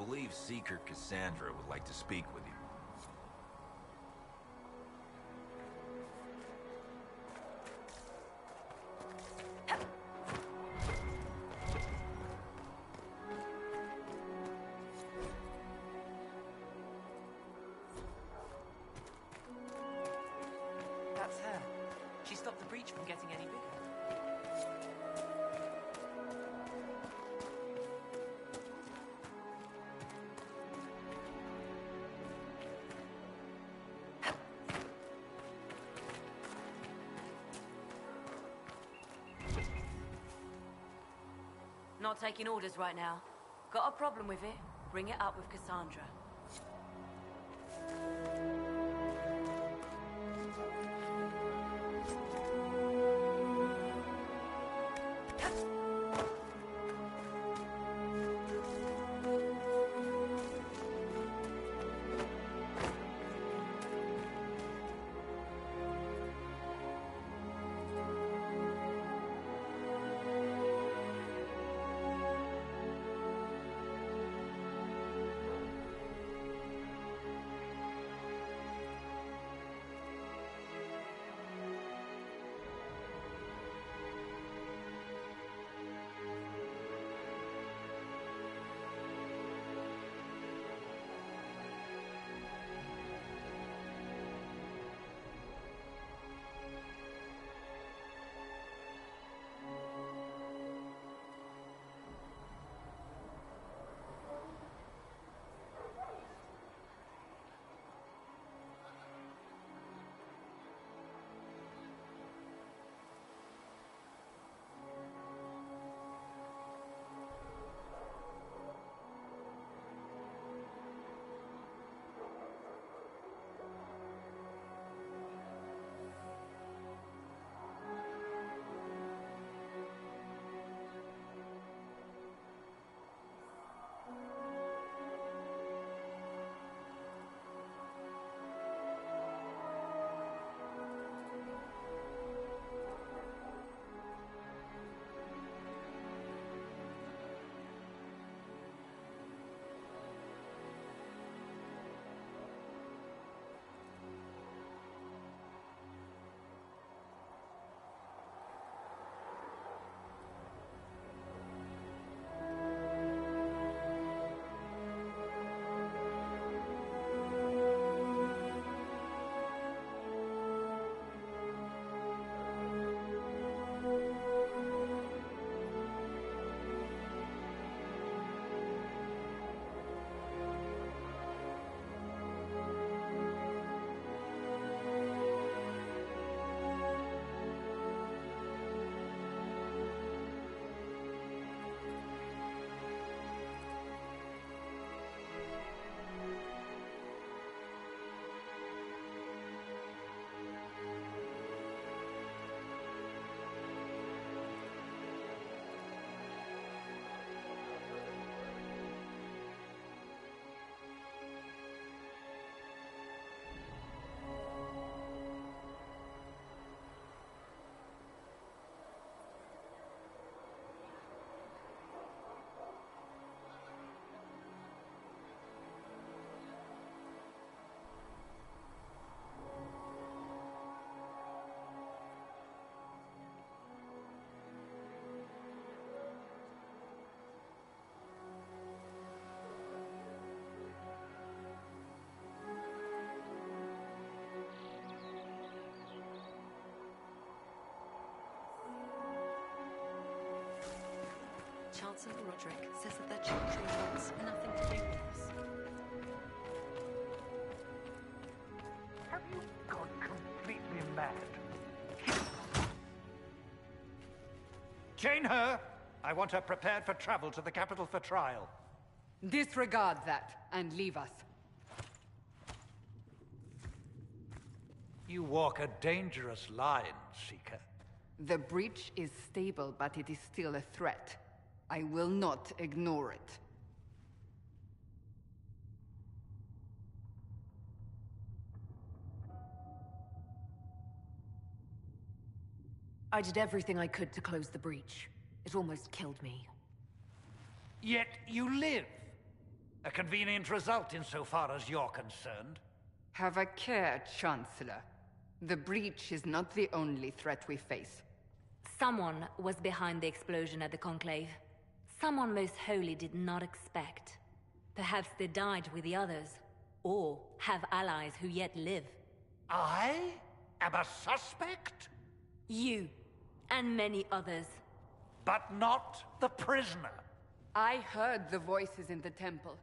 believe Seeker Cassandra would like to speak with you. That's her. She stopped the breach from getting any bigger. Not taking orders right now. Got a problem with it? Bring it up with Cassandra. Chancellor Roderick says that their children wants nothing to do with us. Have you gone completely mad? Chain her! I want her prepared for travel to the capital for trial. Disregard that, and leave us. You walk a dangerous line, Seeker. The breach is stable, but it is still a threat. I will not ignore it. I did everything I could to close the breach. It almost killed me. Yet you live. A convenient result insofar as you're concerned. Have a care, Chancellor. The breach is not the only threat we face. Someone was behind the explosion at the Conclave. Someone most holy did not expect. Perhaps they died with the others, or have allies who yet live. I am a suspect? You, and many others. But not the prisoner. I heard the voices in the temple.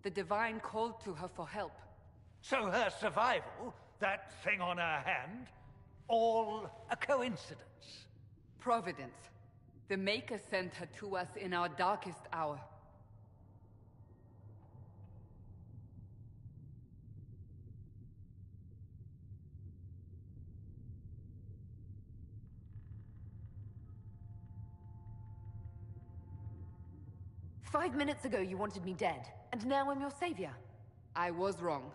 The Divine called to her for help. So her survival, that thing on her hand, all a coincidence. Providence. The Maker sent her to us in our darkest hour. "5 minutes ago you wanted me dead, and now I'm your savior." I was wrong.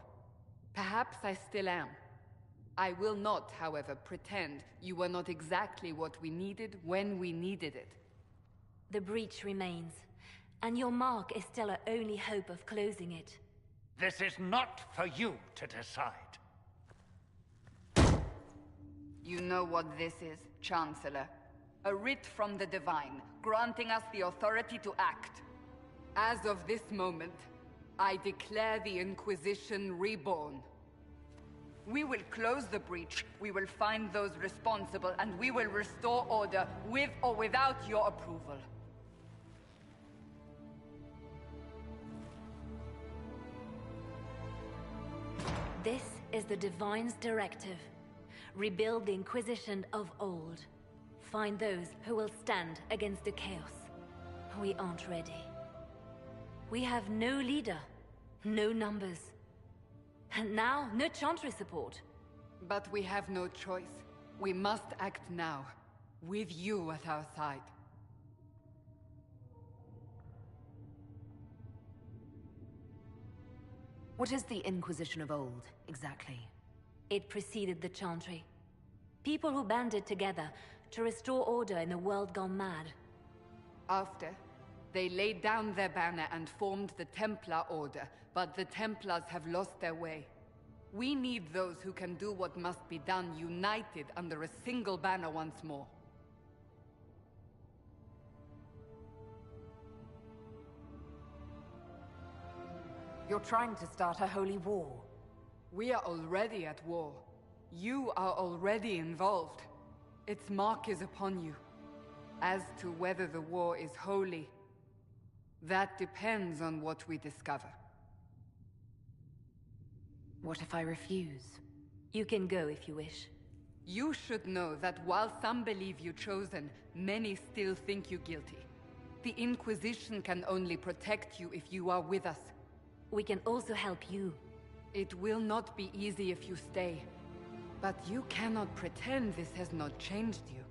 Perhaps I still am. I will not, however, pretend you were not exactly what we needed when we needed it. The breach remains, and your mark is still our only hope of closing it. This is not for you to decide. You know what this is, Chancellor. A writ from the Divine, granting us the authority to act. As of this moment, I declare the Inquisition reborn. We will close the breach, we will find those responsible, and we will restore order with or without your approval. This is the Divine's directive. Rebuild the Inquisition of old. Find those who will stand against the chaos. We aren't ready. We have no leader, no numbers. And now, no Chantry support. But we have no choice. We must act now, with you at our side. What is the Inquisition of old, exactly? It preceded the Chantry. People who banded together to restore order in a world gone mad. After, they laid down their banner and formed the Templar Order, but the Templars have lost their way. We need those who can do what must be done, united under a single banner once more. You're trying to start a holy war. We are already at war. You are already involved. Its mark is upon you. As to whether the war is holy, that depends on what we discover. What if I refuse? You can go if you wish. You should know that while some believe you chosen, many still think you guilty. The Inquisition can only protect you if you are with us. We can also help you. It will not be easy if you stay. But you cannot pretend this has not changed you.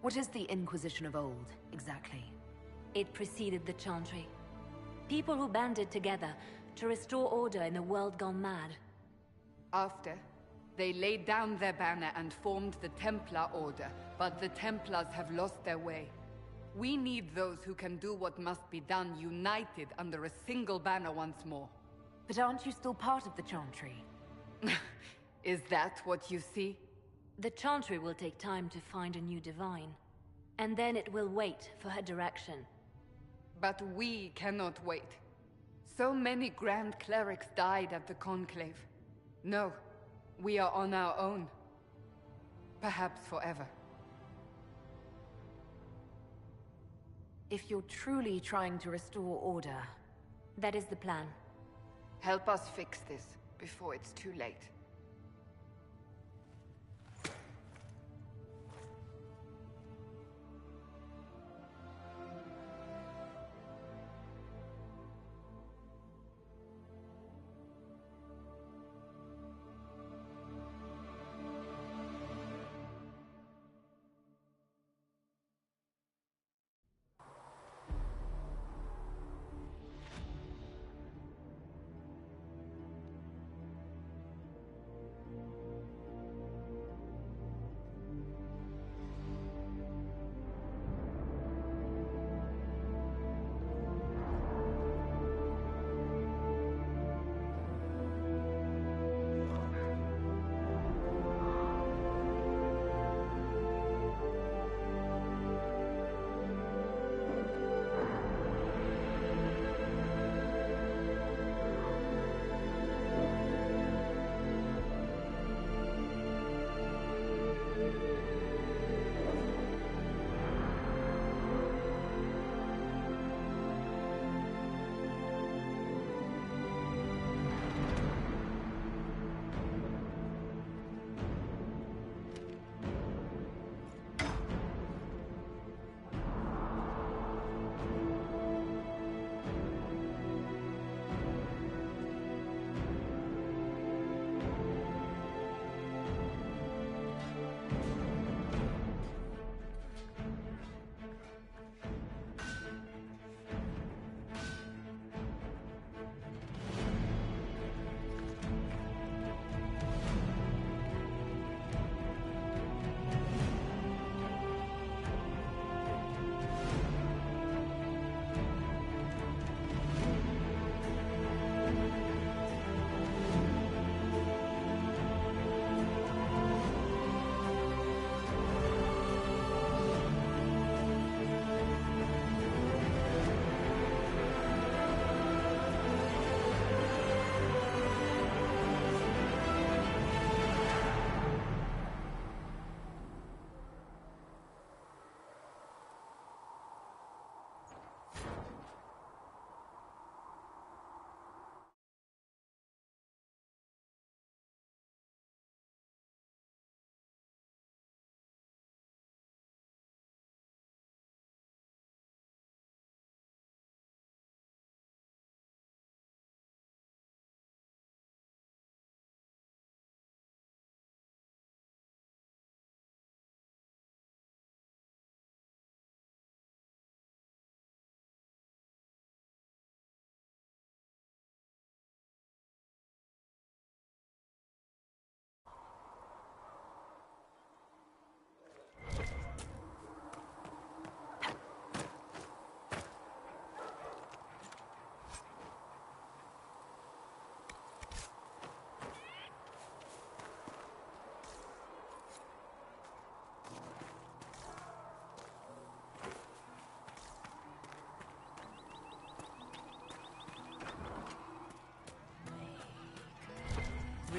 What is the Inquisition of old, exactly? It preceded the Chantry. People who banded together to restore order in a world gone mad. After, they laid down their banner and formed the Templar Order, but the Templars have lost their way. We need those who can do what must be done, united under a single banner once more. But aren't you still part of the Chantry? Is that what you see? The Chantry will take time to find a new Divine. And then it will wait for her direction. But we cannot wait. So many Grand Clerics died at the Conclave. No, we are on our own. Perhaps forever. If you're truly trying to restore order... That is the plan. Help us fix this before it's too late.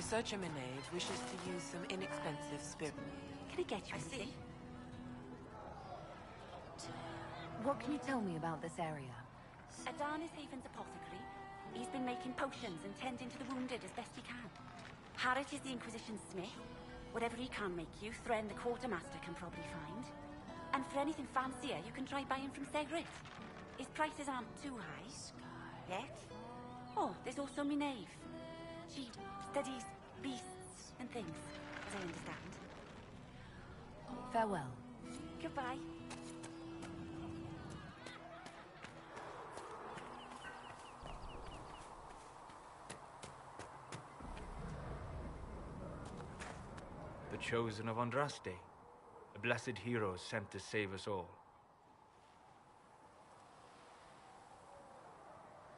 Researcher Minave wishes to use some inexpensive spirit. Can I get you I anything? see. What can you tell me about this area? Adan is Haven's apothecary. He's been making potions and tending to the wounded as best he can. Harrit is the Inquisition smith. Whatever he can make you, Thren the quartermaster can probably find. And for anything fancier, you can try buying from Segrit. His prices aren't too high. Yet. Oh, there's also Minave. She studies beasts and things, as I understand. Farewell. Goodbye. The chosen of Andraste, a blessed hero sent to save us all.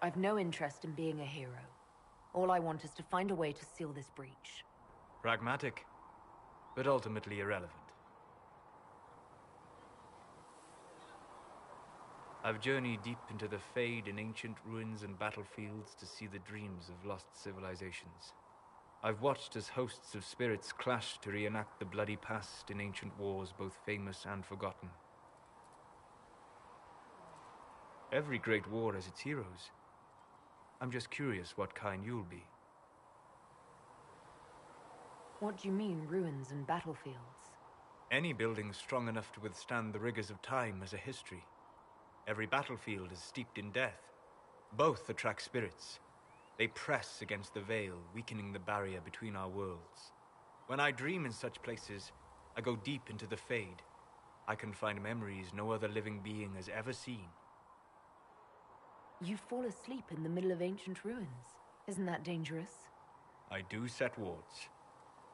I've no interest in being a hero. All I want is to find a way to seal this breach. Pragmatic, but ultimately irrelevant. I've journeyed deep into the Fade in ancient ruins and battlefields to see the dreams of lost civilizations. I've watched as hosts of spirits clash to reenact the bloody past in ancient wars both famous and forgotten. Every great war has its heroes. I'm just curious what kind you'll be. What do you mean, ruins and battlefields? Any building strong enough to withstand the rigors of time has a history. Every battlefield is steeped in death. Both attract spirits. They press against the veil, weakening the barrier between our worlds. When I dream in such places, I go deep into the Fade. I can find memories no other living being has ever seen. You fall asleep in the middle of ancient ruins. Isn't that dangerous? I do set wards.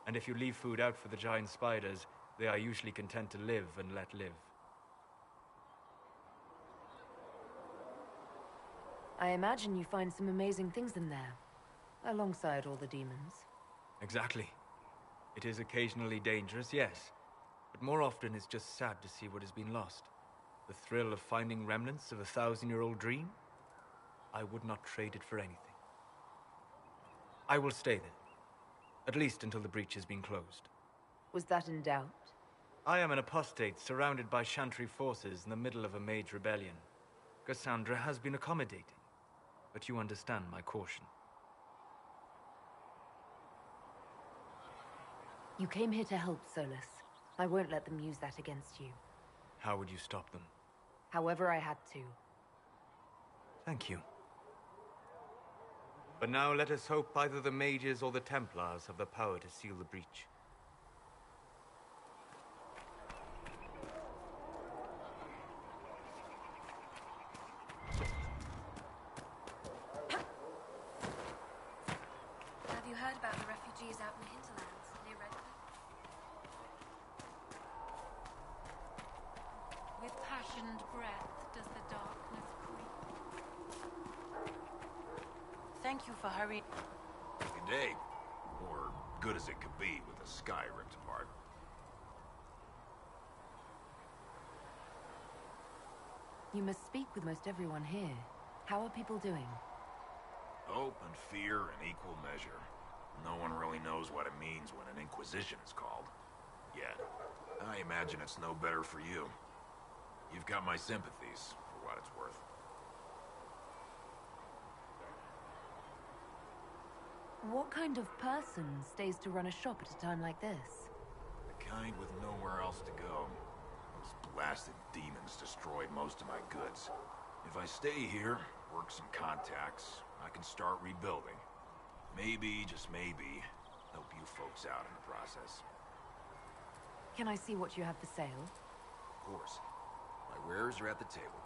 And if you leave food out for the giant spiders, they are usually content to live and let live. I imagine you find some amazing things in there, alongside all the demons. Exactly. It is occasionally dangerous, yes. But more often it's just sad to see what has been lost. The thrill of finding remnants of a 1,000-year-old dream? I would not trade it for anything. I will stay then. At least until the breach has been closed. Was that in doubt? I am an apostate surrounded by Chantry forces in the middle of a mage rebellion. Cassandra has been accommodating, but you understand my caution. You came here to help, Solus. I won't let them use that against you. How would you stop them? However I had to. Thank you. But now let us hope either the mages or the Templars have the power to seal the breach. Have you heard about the refugees out in the hinterlands near Redford? With passioned breath does the darkness creep. Thank you for hurrying. Good day. Or good as it could be with the sky ripped apart. You must speak with most everyone here. How are people doing? Hope and fear in equal measure. No one really knows what it means when an Inquisition is called. Yet, I imagine it's no better for you. You've got my sympathies, for what it's worth. What kind of person stays to run a shop at a time like this? The kind with nowhere else to go. Those blasted demons destroyed most of my goods. If I stay here, work some contacts, I can start rebuilding. Maybe, just maybe, help you folks out in the process. Can I see what you have for sale? Of course. My wares are at the table.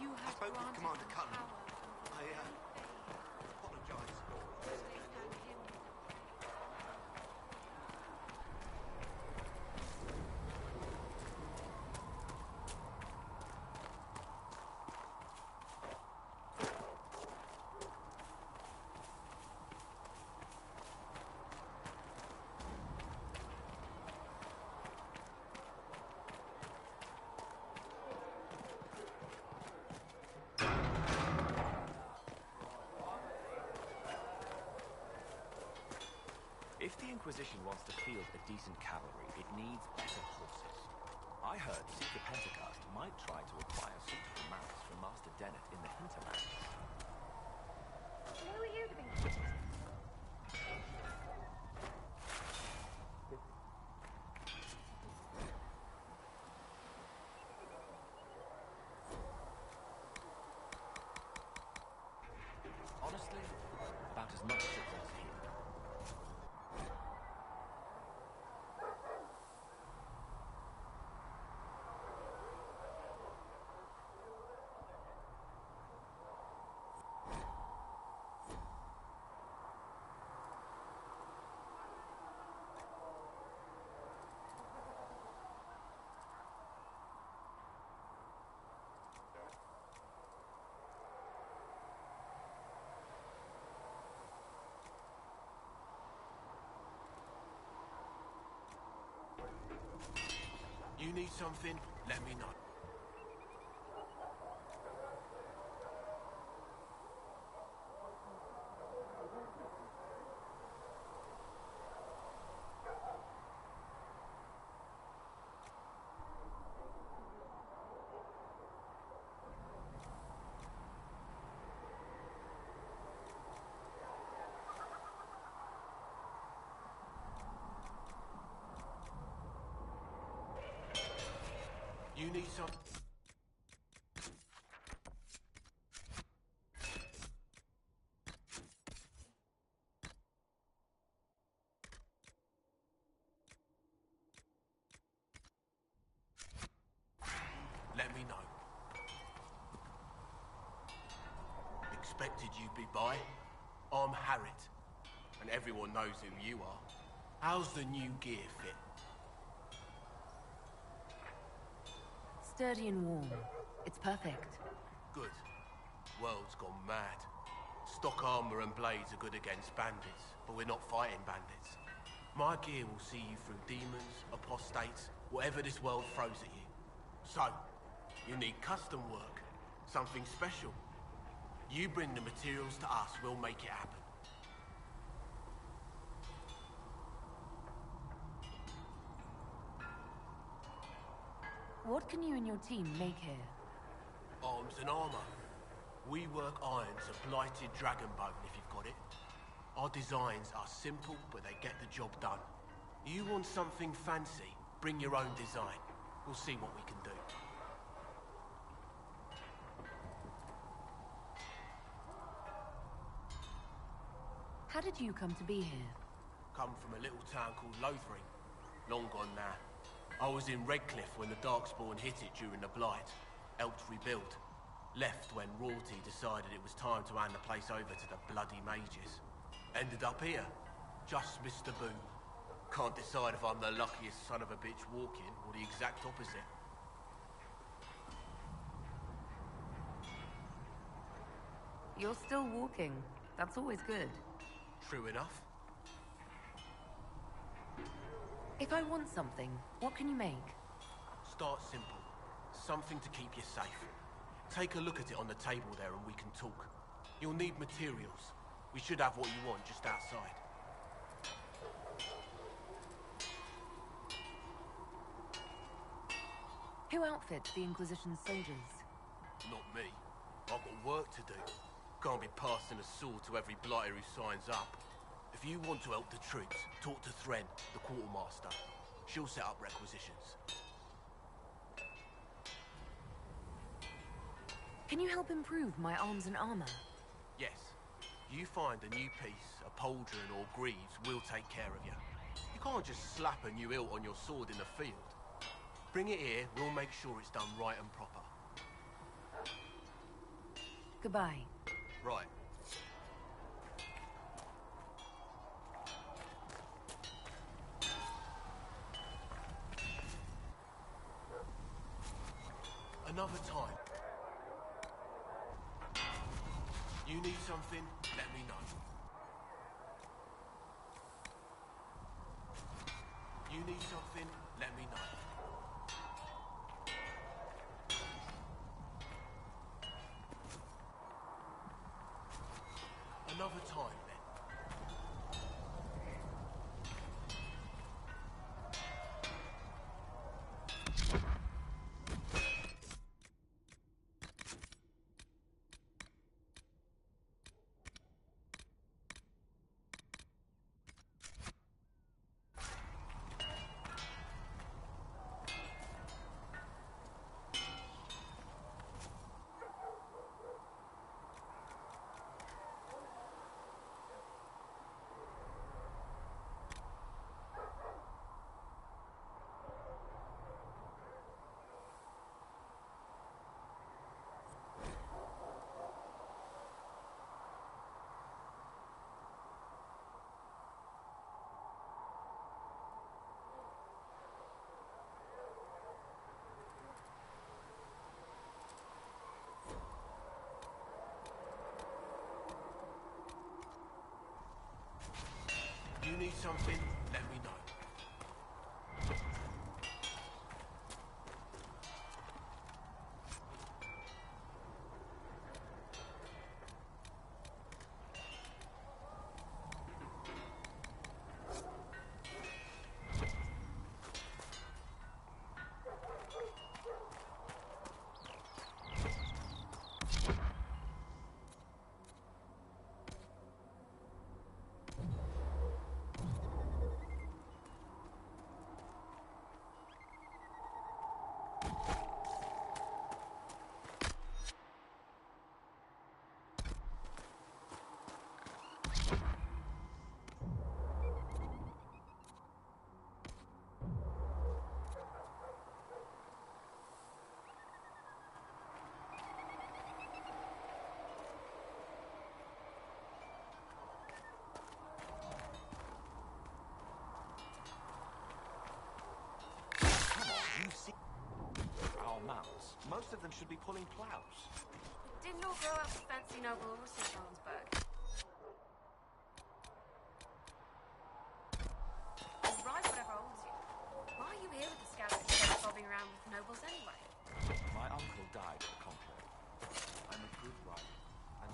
you I had spoke with granted Commander them Cullen. power I apologise. If the Inquisition wants to field a decent cavalry, it needs better horses. I heard Seeker Pentacast might try to acquire suitable mounts from Master Dennett in the hinterlands. Who are you to be? Honestly, about as much success here. You need something? Let me know. You need some... Let me know. Expected you'd be by. I'm Harriet, and everyone knows who you are. How's the new gear fit? Sturdy and warm. It's perfect. Good. World's gone mad. Stock armor and blades are good against bandits, but we're not fighting bandits. My gear will see you through demons, apostates, whatever this world throws at you. So, you need custom work, something special. You bring the materials to us, we'll make it happen. What can you and your team make here? Arms and armor. We work irons of blighted dragonbone if you've got it. Our designs are simple, but they get the job done. You want something fancy, bring your own design. We'll see what we can do. How did you come to be here? Come from a little town called Lothering. Long gone now. I was in Redcliffe when the Darkspawn hit it during the Blight. Helped rebuild. Left when royalty decided it was time to hand the place over to the bloody mages. Ended up here. Just missed the boom. Can't decide if I'm the luckiest son of a bitch walking or the exact opposite. You're still walking. That's always good. True enough. If I want something, what can you make? Start simple. Something to keep you safe. Take a look at it on the table there and we can talk. You'll need materials. We should have what you want just outside. Who outfits the Inquisition's soldiers? Not me. I've got work to do. Can't be passing a sword to every blighter who signs up. If you want to help the troops, talk to Thren, the quartermaster. She'll set up requisitions. Can you help improve my arms and armor? Yes. You find a new piece, a pauldron or greaves, we'll take care of you. You can't just slap a new hilt on your sword in the field. Bring it here, we'll make sure it's done right and proper. Goodbye. Right. Another time. You need something? Let me know. You need something? Let me know. Another time, then. You need something? Let me know. Our mounts. Most of them should be pulling plows. Didn't all grow up with fancy noble horses, Ronsberg. Ride whatever holds you. Why are you here with the scouts instead of bobbing around with nobles anyway? My uncle died at the conclave. I'm a good rider. And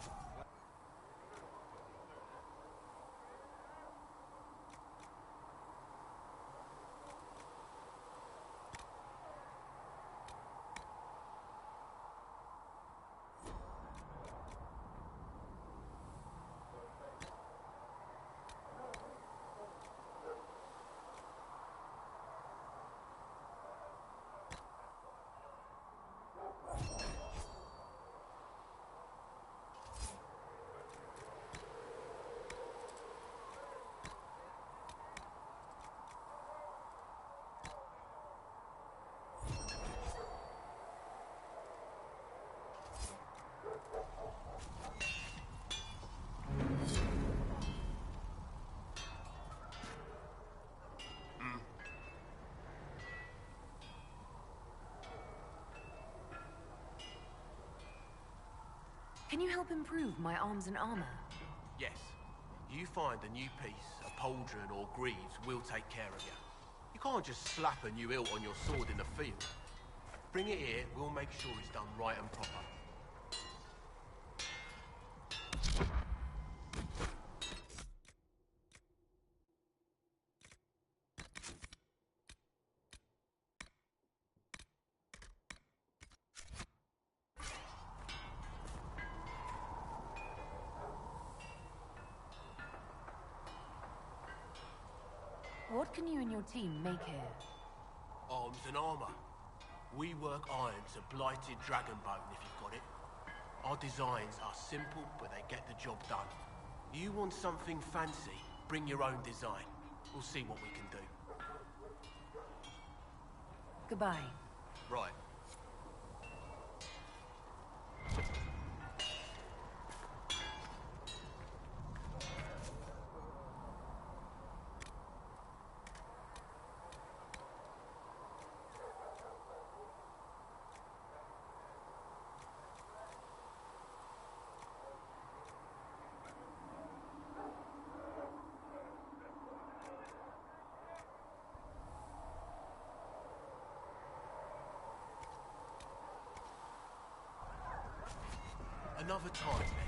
Can you help improve my arms and armor? Yes. You find a new piece, a pauldron or greaves, we'll take care of you. You can't just slap a new hilt on your sword in the field. Bring it here, we'll make sure it's done right and proper. What can you and your team make here? Arms and armor. We work irons a blighted dragon bone if you've got it. Our designs are simple, but they get the job done. You want something fancy, bring your own design. We'll see what we can do. Goodbye. Right. Another time, then.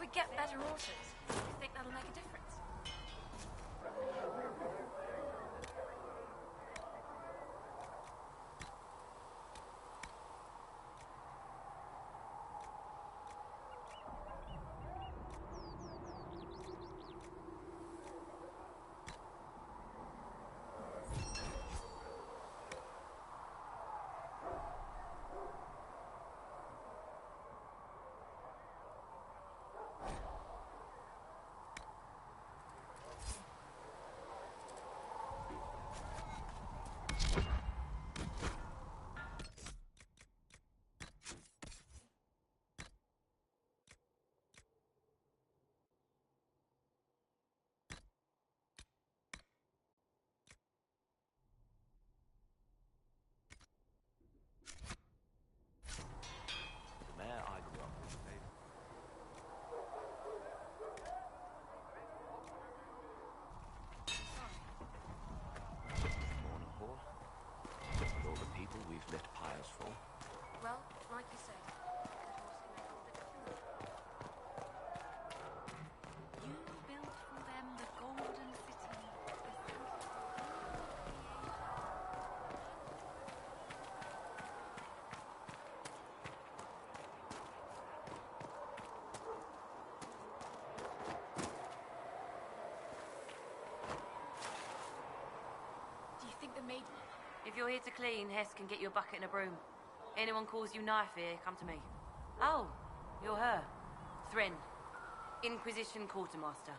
we get better horses, do you think that'll make a difference? than me. If you're here to clean, Hess can get you a bucket and a broom. Anyone calls you knife here, come to me. Oh, you're her. Thren. Inquisition Quartermaster.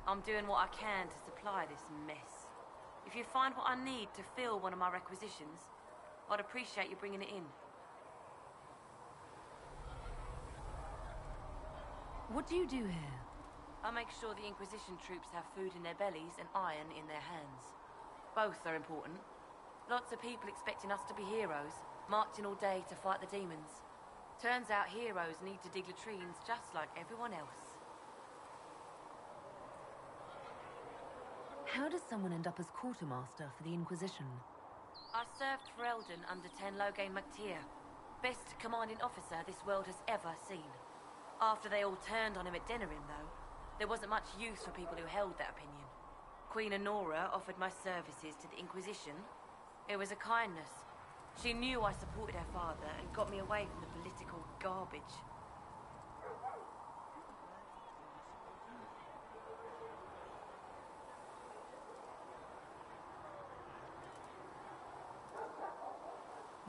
I'm doing what I can to supply this mess. If you find what I need to fill one of my requisitions, I'd appreciate you bringing it in. What do you do here? I make sure the Inquisition troops have food in their bellies and iron in their hands. Both are important. Lots of people expecting us to be heroes, marching all day to fight the demons. Turns out heroes need to dig latrines just like everyone else. How does someone end up as quartermaster for the Inquisition? I served for Eldon under Ten Loghain MacTier, best commanding officer this world has ever seen. After they all turned on him at Denerim, though, there wasn't much use for people who held that opinion. Queen Honora offered my services to the Inquisition. It was a kindness. She knew I supported her father and got me away from the political garbage.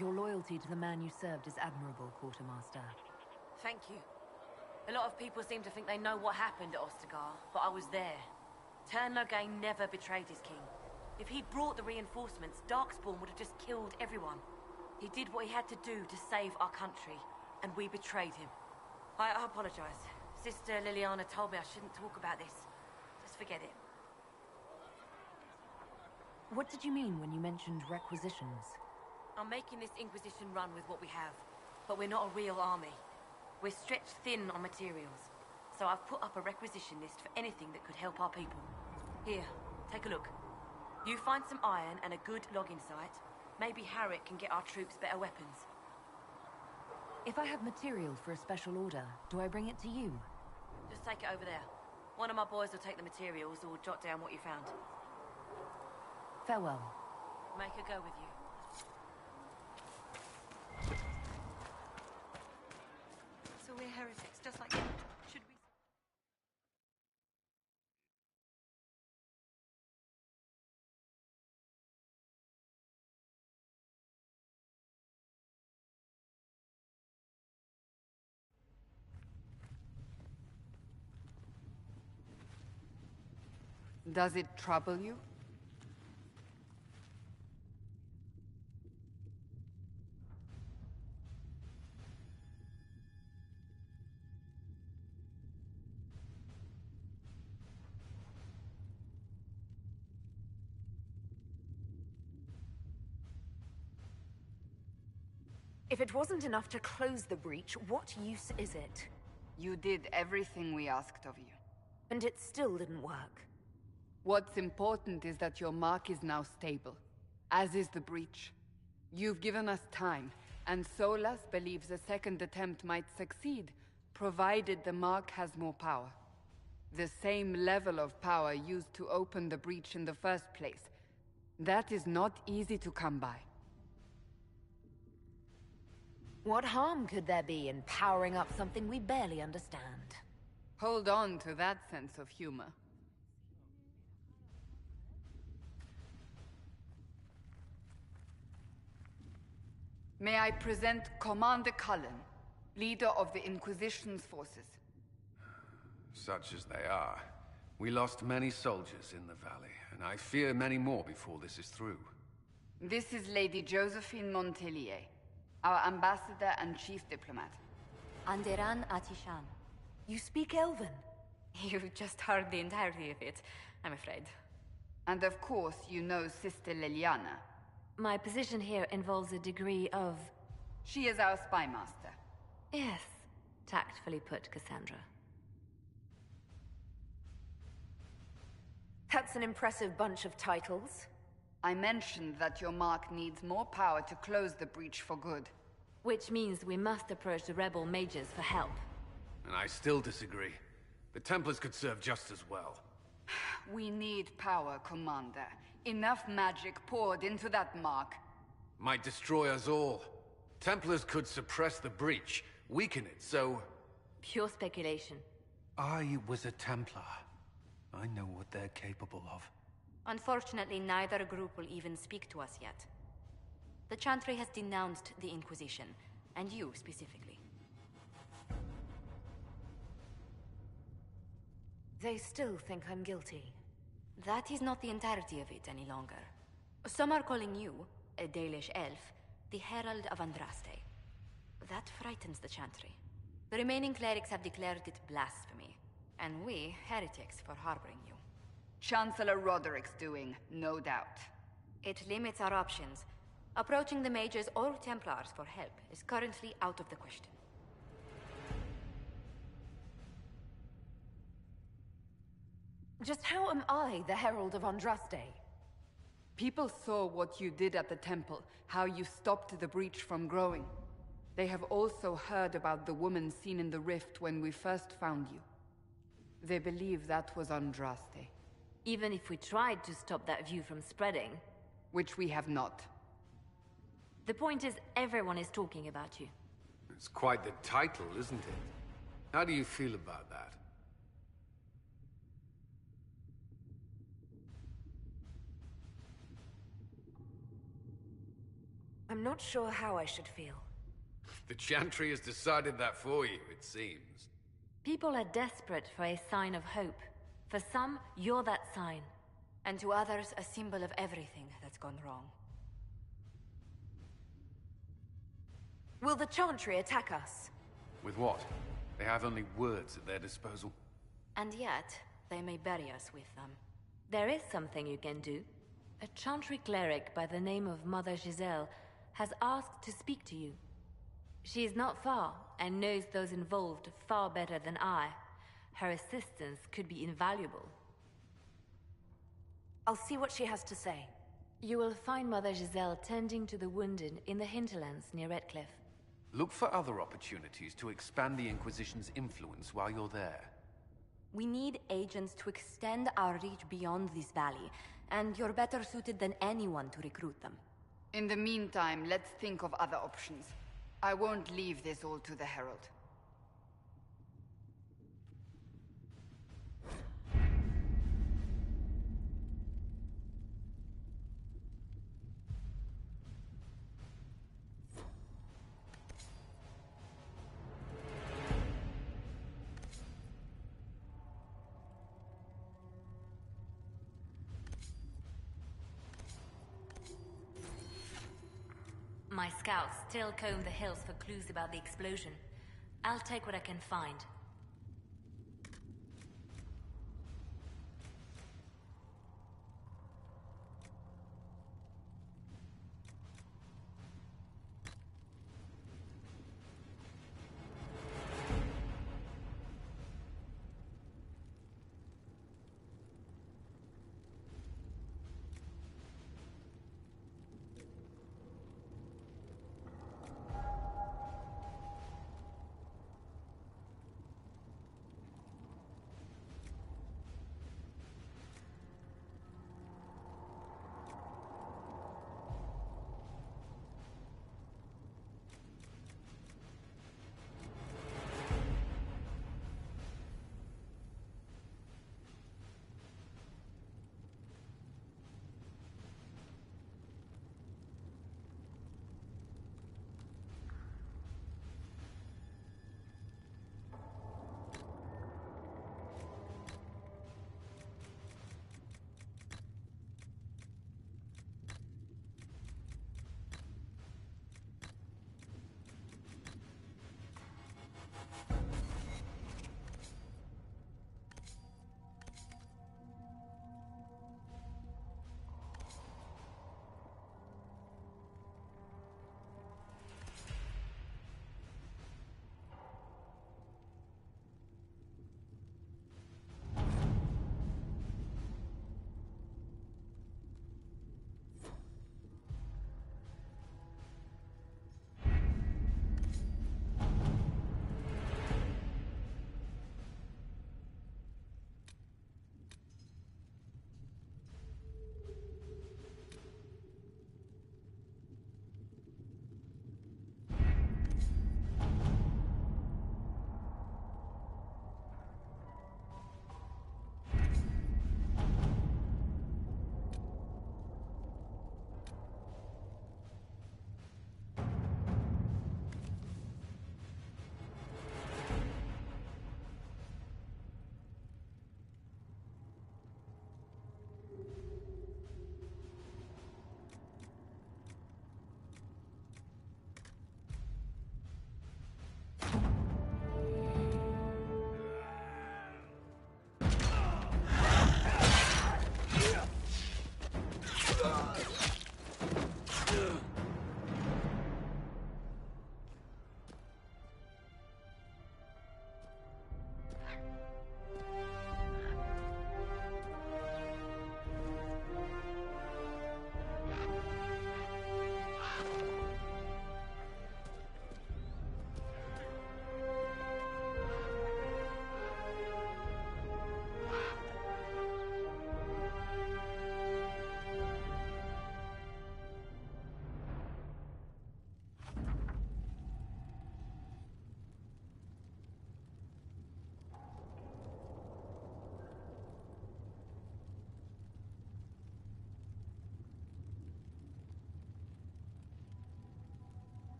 Your loyalty to the man you served is admirable, Quartermaster. Thank you. A lot of people seem to think they know what happened at Ostagar, but I was there. Ten Loghain never betrayed his king. If he'd brought the reinforcements, Darkspawn would have just killed everyone. He did what he had to do to save our country, and we betrayed him. I apologize. Sister Liliana told me I shouldn't talk about this. Just forget it. What did you mean when you mentioned requisitions? I'm making this Inquisition run with what we have, but we're not a real army. We're stretched thin on materials, so I've put up a requisition list for anything that could help our people. Here, take a look. You find some iron and a good logging site, maybe Harriet can get our troops better weapons. If I have material for a special order, do I bring it to you? Just take it over there. One of my boys will take the materials or jot down what you found. Farewell. Make her go with you. So we're heretics, just like you. Should we... Does it trouble you? If it wasn't enough to close the breach, what use is it? You did everything we asked of you. And it still didn't work. What's important is that your mark is now stable, as is the breach. You've given us time, and Solas believes a second attempt might succeed, provided the mark has more power. The same level of power used to open the breach in the first place. That is not easy to come by. What harm could there be in powering up something we barely understand? Hold on to that sense of humor. May I present Commander Cullen, leader of the Inquisition's forces. Such as they are. We lost many soldiers in the valley, and I fear many more before this is through. This is Lady Josephine Montelier, our ambassador and chief diplomat. Anderan Atishan. You speak Elven? You've just heard the entirety of it, I'm afraid. And of course, you know Sister Liliana. My position here involves a degree of... She is our spy master. Yes, tactfully put, Cassandra. That's an impressive bunch of titles. I mentioned that your mark needs more power to close the breach for good. Which means we must approach the rebel mages for help. And I still disagree. The Templars could serve just as well. We need power, Commander. Enough magic poured into that mark. Might destroy us all. Templars could suppress the breach, weaken it, so... Pure speculation. I was a Templar. I know what they're capable of. Unfortunately, neither group will even speak to us yet. The Chantry has denounced the Inquisition, and you specifically. They still think I'm guilty. That is not the entirety of it any longer. Some are calling you, a Dalish elf, the Herald of Andraste. That frightens the Chantry. The remaining clerics have declared it blasphemy, and we, heretics, for harboring you. Chancellor Roderick's doing, no doubt. It limits our options. Approaching the mages or Templars for help is currently out of the question. Just how am I the Herald of Andraste? People saw what you did at the temple, how you stopped the breach from growing. They have also heard about the woman seen in the rift when we first found you. They believe that was Andraste. Even if we tried to stop that view from spreading... Which we have not. The point is, everyone is talking about you. It's quite the title, isn't it? How do you feel about that? I'm not sure how I should feel. The Chantry has decided that for you, it seems. People are desperate for a sign of hope. For some, you're that sign. And to others, a symbol of everything that's gone wrong. Will the Chantry attack us? With what? They have only words at their disposal. And yet, they may bury us with them. There is something you can do. A Chantry cleric by the name of Mother Giselle has asked to speak to you. She is not far, and knows those involved far better than I. Her assistance could be invaluable. I'll see what she has to say. You will find Mother Giselle tending to the wounded in the hinterlands near Redcliffe. Look for other opportunities to expand the Inquisition's influence while you're there. We need agents to extend our reach beyond this valley, and you're better suited than anyone to recruit them. In the meantime, let's think of other options. I won't leave this all to the Herald. My scouts still comb the hills for clues about the explosion. I'll take what I can find.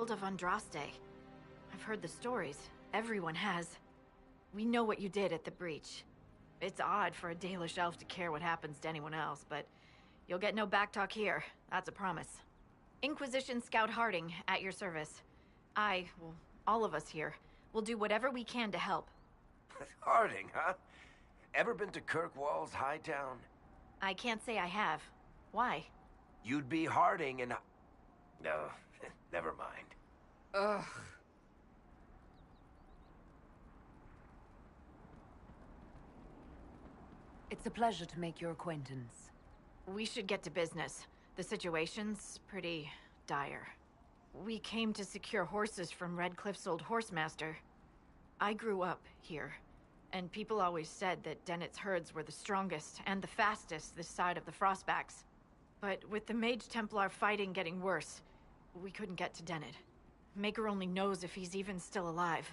Herald of Andraste. I've heard the stories. Everyone has. We know what you did at the breach. It's odd for a Dalish elf to care what happens to anyone else, but you'll get no backtalk here. That's a promise. Inquisition Scout Harding, at your service. Well, all of us here, will do whatever we can to help. Harding, huh? Ever been to Kirkwall's Hightown? I can't say I have. Why? You'd be Harding and... No, never mind. Ugh. It's a pleasure to make your acquaintance. We should get to business. The situation's pretty dire. We came to secure horses from Redcliffe's old horsemaster. I grew up here, and people always said that Dennett's herds were the strongest and the fastest this side of the Frostbacks. But with the Mage Templar fighting getting worse, we couldn't get to Dennett. Maker only knows if he's even still alive.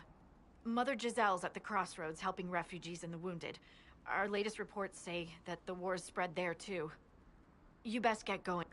Mother Giselle's at the crossroads helping refugees and the wounded. Our latest reports say that the war's spread there too. You best get going.